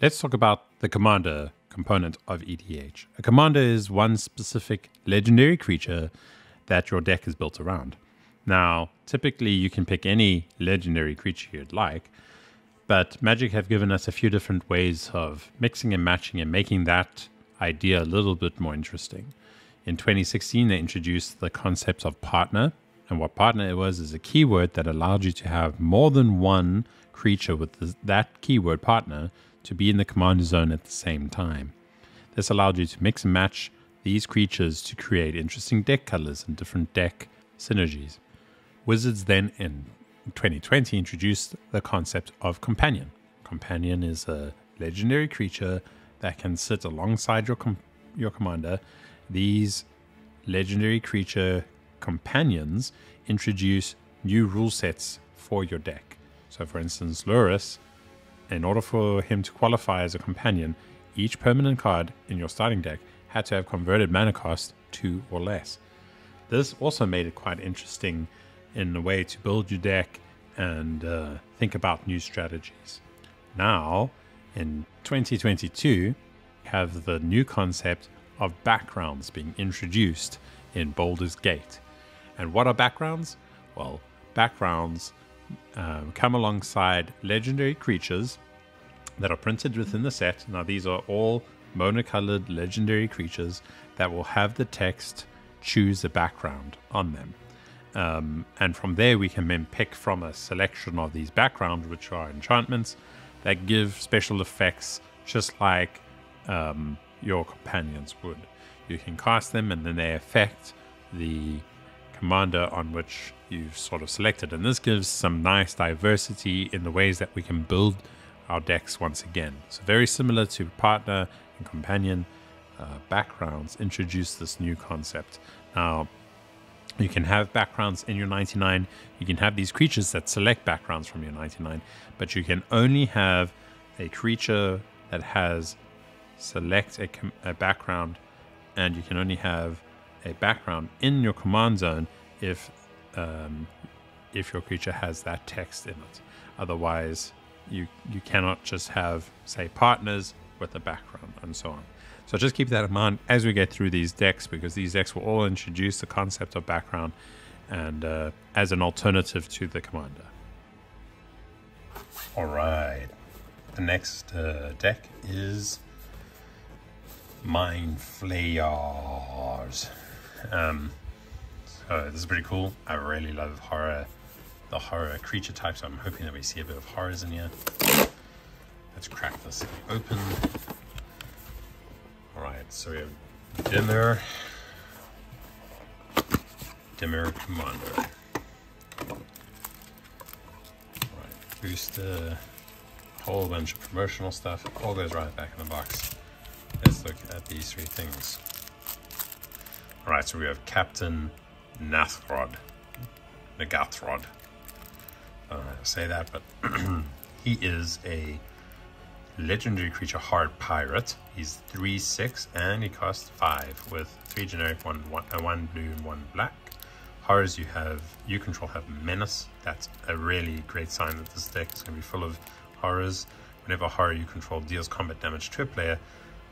Let's talk about the commander component of EDH. A commander is one specific legendary creature that your deck is built around. Now, typically you can pick any legendary creature you'd like, but Magic have given us a few different ways of mixing and matching and making that idea a little bit more interesting. In 2016, they introduced the concept of partner, and what partner was is a keyword that allowed you to have more than one creature with that keyword partner to be in the commander zone at the same time. This allowed you to mix and match these creatures to create interesting deck colors and different deck synergies. Wizards then in 2020 introduced the concept of companion. Companion is a legendary creature that can sit alongside your commander. These legendary creature companions introduce new rule sets for your deck. So for instance, Lurrus, in order for him to qualify as a companion, each permanent card in your starting deck had to have converted mana cost 2 or less. This also made it quite interesting in a way to build your deck and think about new strategies. Now, in 2022, we have the new concept of backgrounds being introduced in Baldur's Gate. And what are backgrounds? Well, backgrounds come alongside legendary creatures that are printed within the set. Now, these are all monocolored legendary creatures that will have the text choose a background on them. And from there, we can then pick from a selection of these backgrounds, which are enchantments that give special effects just like your companions would. You can cast them and then they affect the commander on which you've sort of selected. And this gives some nice diversity in the ways that we can build our decks once again. So very similar to partner and companion, backgrounds introduce this new concept. Now, you can have backgrounds in your 99. You can have these creatures that select backgrounds from your 99, but you can only have a creature that has select a background, and you can only have a background in your command zone if your creature has that text in it. Otherwise, you cannot just have, say, partners with a background and so on. So just keep that in mind as we get through these decks, because these decks will all introduce the concept of background and as an alternative to the commander. All right, the next deck is Mind Flayarrs. So this is pretty cool. I really love the horror creature type, so I'm hoping that we see a bit of horrors in here. Let's crack this thing open. Alright, so we have Dimir Commander. Alright, booster, whole bunch of promotional stuff. It all goes right back in the box. Let's look at these three things. Alright, so we have Captain Nathrod. Nagathrod. I don't know how to say that, but he is a legendary creature hard pirate. He's 3/6 and he costs 5 with 3 generic, 1 blue and 1 black. Horrors you control have menace. That's a really great sign that this deck is going to be full of horrors. Whenever a horror you control deals combat damage to a player,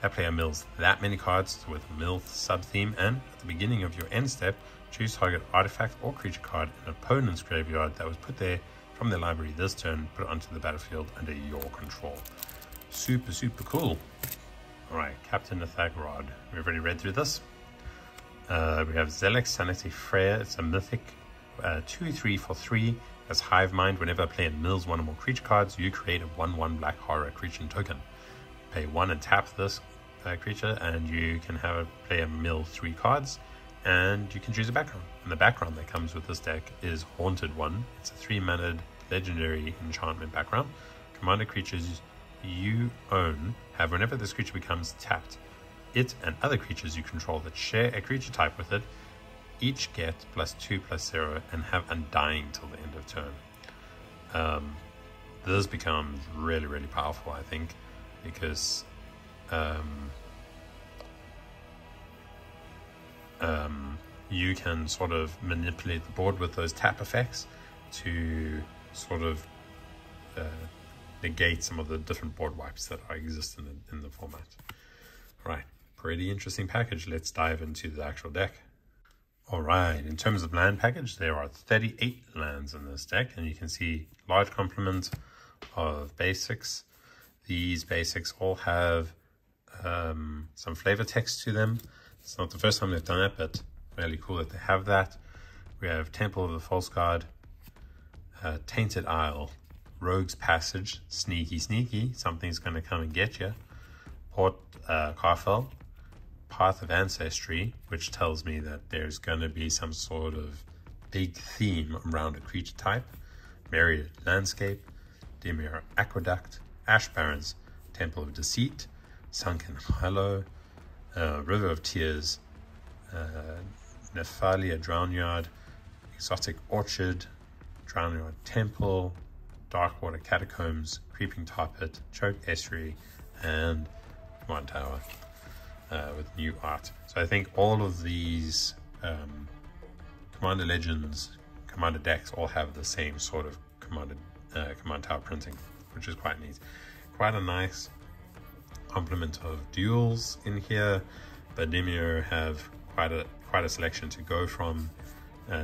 that player mills that many cards with mill sub-theme, and at the beginning of your end step, choose target artifact or creature card in an opponent's graveyard that was put there from their library this turn, put it onto the battlefield under your control. Super, super cool. Alright, Captain Nathrod. We've already read through this. We have Zelek Sanity Freya. It's a mythic 2/3 for 3. Has Hive Mind. Whenever a player mills one or more creature cards, you create a 1/1 black horror creature token. Pay 1 and tap this creature, and you can have a player mill 3 cards, and you can choose a background. And the background that comes with this deck is Haunted One. It's a 3-mana legendary enchantment background. Commander creatures you own have, whenever this creature becomes tapped, it and other creatures you control that share a creature type with it each get +2/+0 and have Undying till the end of turn. This becomes really, really powerful, I think, because you can sort of manipulate the board with those tap effects to sort of negate some of the different board wipes that are exist in the format. All right, pretty interesting package. Let's dive into the actual deck. All right, in terms of land package, there are 38 lands in this deck, and you can see large complement of basics. These basics all have some flavor text to them. It's not the first time they've done it, but really cool that they have that. We have Temple of the False God, Tainted Isle, Rogue's Passage, sneaky, something's going to come and get you. Port Carfell, Path of Ancestry, which tells me that there's going to be some sort of big theme around a creature type. Myriad Landscape, Dimir Aqueduct, Ash Barrens, Temple of Deceit, Sunken Hollow, River of Tears, Nephalia Drownyard, Exotic Orchard, Drownyard Temple, Darkwater Catacombs, Creeping Tar Pit, Choke Estuary, and Command Tower with new art. So I think all of these Commander Legends, Commander decks all have the same sort of Command Tower printing, which is quite neat. Quite a nice complement of duels in here, but Dimir have quite a selection to go from.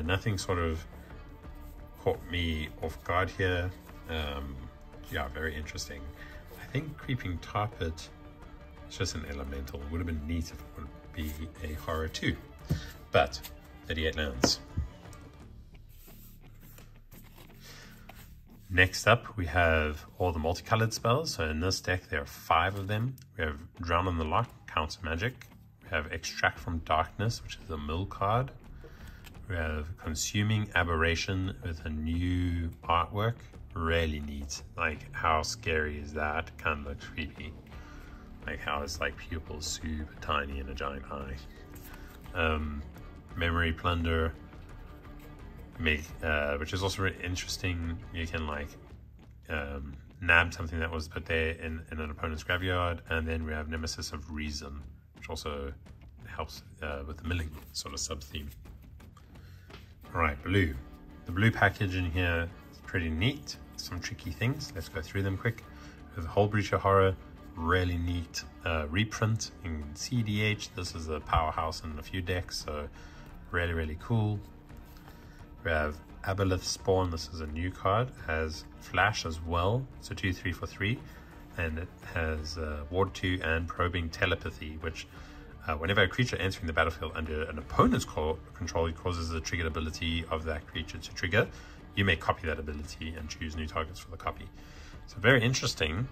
Nothing sort of caught me off guard here. Yeah, very interesting. I think Creeping Tar Pit is just an elemental. It would have been neat if it would be a horror too. But 38 lands. Next up, we have all the multicolored spells. So in this deck, there are 5 of them. We have Drown on the Lock, counter magic. We have Extract from Darkness, which is a mill card. We have Consuming Aberration with a new artwork. Really neat. Like, how scary is that? Kind of looks creepy. Like how it's like pupils super tiny and a giant eye. Memory Plunder, which is also really interesting. You can like nab something that was put there in an opponent's graveyard. And then we have Nemesis of Reason, which also helps with the milling sort of sub-theme. All right, blue. The blue package in here is pretty neat. Some tricky things. Let's go through them quick. With Whole Breacher Horror, really neat reprint in CDH. This is a powerhouse in a few decks, so really cool. We have Aboleth Spawn. This is a new card. It has Flash as well. It's a 2/3 for 3, and it has Ward 2 and Probing Telepathy, which whenever a creature entering the battlefield under an opponent's control, it causes the triggered ability of that creature to trigger. You may copy that ability and choose new targets for the copy. So very interesting.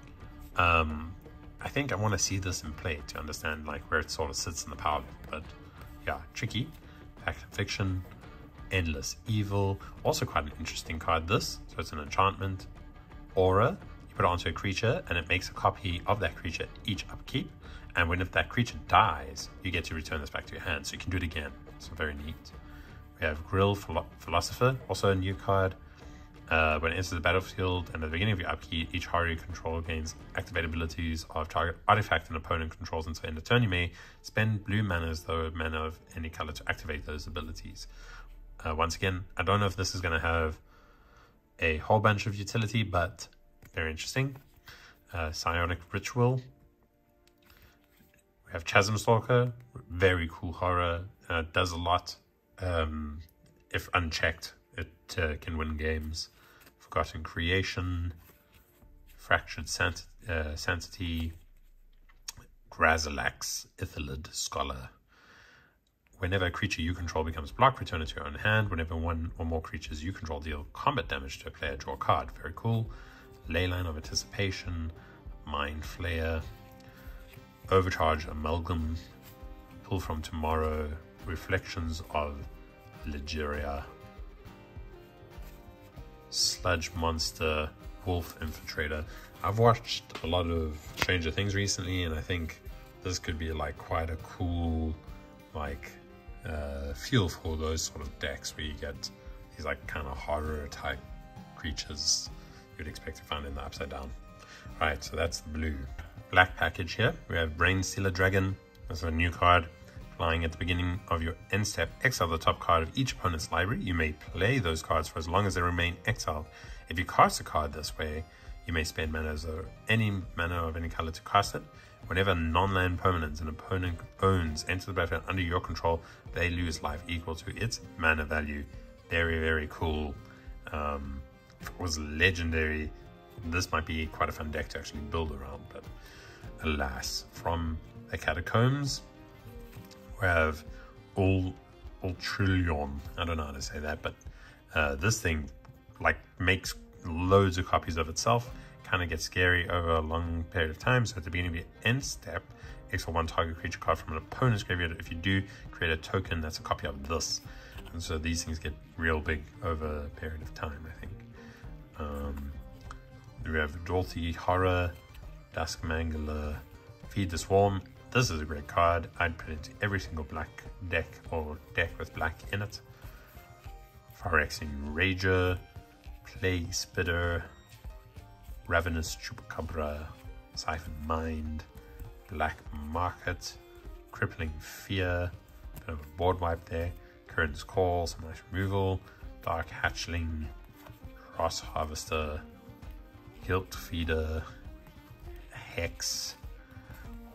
I think I want to see this in play to understand like where it sort of sits in the power level. But yeah, tricky. Fact and Fiction, Endless Evil, also quite an interesting card this. So it's an enchantment. Aura, you put it onto a creature and it makes a copy of that creature each upkeep. And if that creature dies, you get to return this back to your hand. So you can do it again. So very neat. We have Grill Philosopher, also a new card. When it enters the battlefield and at the beginning of your upkeep, each horror you control gains activate abilities of target artifact an opponent controls until end of turn. You may spend blue mana as though mana of any color to activate those abilities. Once again, I don't know if this is going to have a whole bunch of utility, but very interesting. Psionic Ritual. We have Chasm Stalker, very cool horror. Does a lot. If unchecked, it can win games. Forgotten Creation, Fractured Sanctity, Grazalax, Ithalid Scholar. Whenever a creature you control becomes blocked, return it to your own hand. Whenever one or more creatures you control deal combat damage to a player, draw a card. Very cool. Leyline of Anticipation, Mind Flayer, Overcharge Amalgam, Pull from Tomorrow, Reflections of Ligeria, Sludge Monster, Wolf Infiltrator. I've watched a lot of Stranger Things recently, and I think this could be like quite a cool like feel for those sort of decks where you get these like kind of horror type creatures you'd expect to find in the Upside Down. All right, so that's the blue. Black package here. We have Brain Stealer Dragon. That's a new card. Flying at the beginning of your end step, exile the top card of each opponent's library. You may play those cards for as long as they remain exiled. If you cast a card this way, You may spend any mana of any color to cast it. Whenever non-land permanents an opponent owns enter the battlefield under your control, they lose life equal to its mana value. Very, very cool. If it was legendary, this might be quite a fun deck to actually build around, but alas. From the Catacombs, we have Ultrillion. I don't know how to say that, but this thing like makes loads of copies of itself. Kind of gets scary over a long period of time. So at the beginning of your end step, exile one target creature card from an opponent's graveyard. If you do, create a token that's a copy of this. And so these things get real big over a period of time, I think. We have Dorothy Horror, Duskmangler, Feed the Swarm. This is a great card. I'd put it into every single black deck or deck with black in it. Phyrexian Rager, Plague Spitter, Ravenous Chupacabra, Siphon Mind, Black Market, Crippling Fear, bit of a board wipe there, Current's Call, some nice removal, Dark Hatchling, Ross Harvester, Guilt Feeder, Hex,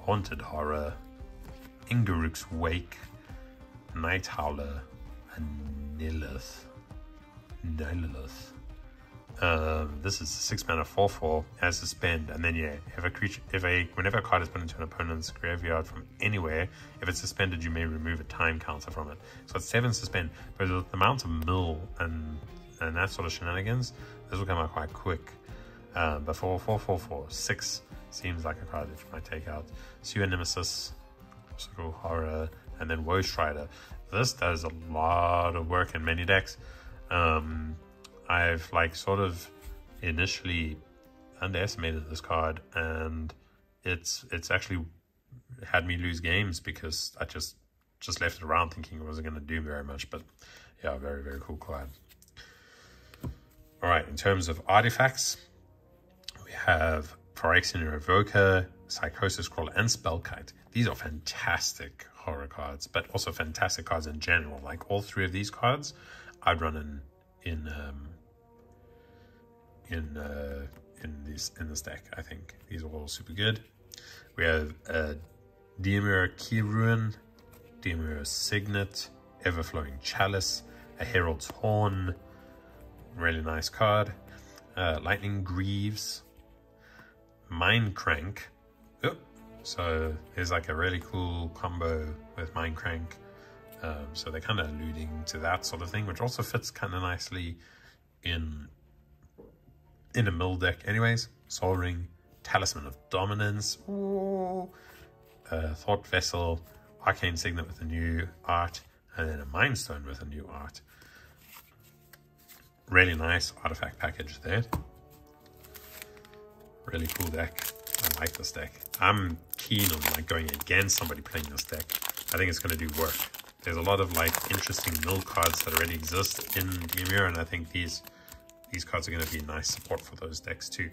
Haunted Horror, Ingaruk's Wake, Night Howler, and Nilith. This is a 6-mana 4/4 as suspend, and then yeah, whenever a card is put into an opponent's graveyard from anywhere, if it's suspended, you may remove a time counter from it. So it's 7 suspend, but with the amount of mill and that sort of shenanigans, this will come out quite quick. But for 4/4/4, 6 seems like a card that you might take out. Sewer Nemesis, Obstacle Horror, and then Woe Strider. This does a lot of work in many decks. I've like sort of initially underestimated this card, and it's actually had me lose games because I just left it around thinking it wasn't going to do very much. But yeah, very, very cool card. All right, in terms of artifacts, we have Phyrexian Revoker, Psychosis Crawler, and Spellkite. These are fantastic horror cards, but also fantastic cards in general. Like all 3 of these cards, I'd run in this deck. I think these are all super good. We have Dimir Keyruin, Dimir Signet, Everflowing Chalice, a Herald's Horn, really nice card. Lightning Greaves, Mindcrank. Oh, so there's like a really cool combo with Mindcrank. So they're kind of alluding to that sort of thing, which also fits kind of nicely in a mill deck anyways. Soul Ring, Talisman of Dominance, Thought Vessel, Arcane Signet with a new art, and then a Mind Stone with a new art. Really nice artifact package there. Really cool deck. I like this deck. I'm keen on like going against somebody playing this deck. I think it's going to do work. There's a lot of like interesting mill cards that already exist in Dimir, and I think these cards are going to be nice support for those decks too.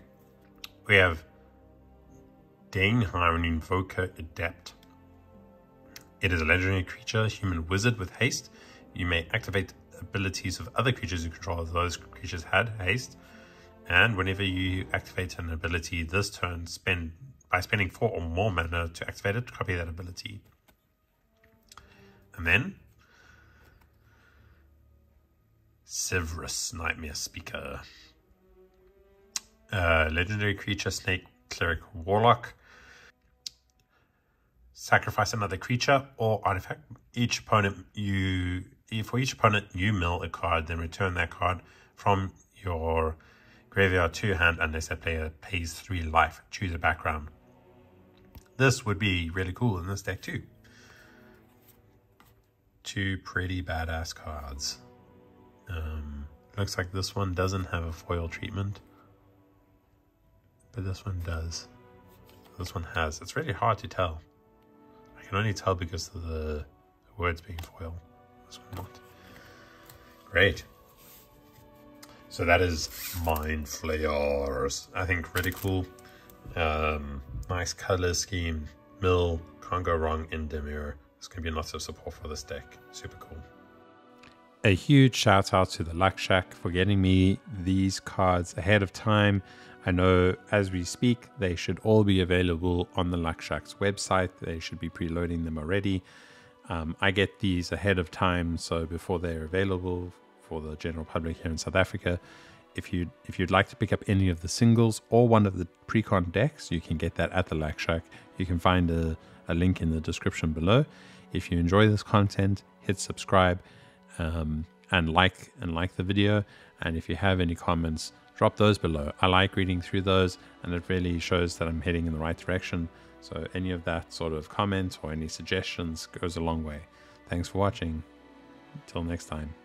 We have Danehiren Invoker Adept. It is a legendary creature, human wizard with haste. You may activate abilities of other creatures you control if those creatures had haste. And whenever you activate an ability this turn, by spending 4 or more mana to activate it, copy that ability. And then Severus, Nightmare Speaker. Legendary creature, Snake Cleric Warlock. Sacrifice another creature or artifact. For each opponent you mill a card, then return that card from your graveyard to your hand unless that player pays 3 life. Choose a background. This would be really cool in this deck too. 2 pretty badass cards. Looks like this one doesn't have a foil treatment, but this one does. This one has. It's really hard to tell. I can only tell because of the words being foil. This one not. Great. So that is Mind Flayarrs. I think really cool. Nice color scheme. Mill, can't go wrong in Dimir. There's going to be lots of support for this deck. Super cool. A huge shout out to the Luck Shack for getting me these cards ahead of time. I know as we speak, they should all be available on the Luxshacks website. They should be preloading them already. I get these ahead of time, so before they're available for the general public here in South Africa. If you'd like to pick up any of the singles or one of the Precon decks, you can get that at the Luxshack. You can find a link in the description below. If you enjoy this content, hit subscribe and like the video. And if you have any comments, drop those below. I like reading through those, and it really shows that I'm heading in the right direction. So any of that sort of comment or any suggestions goes a long way. Thanks for watching. Until next time.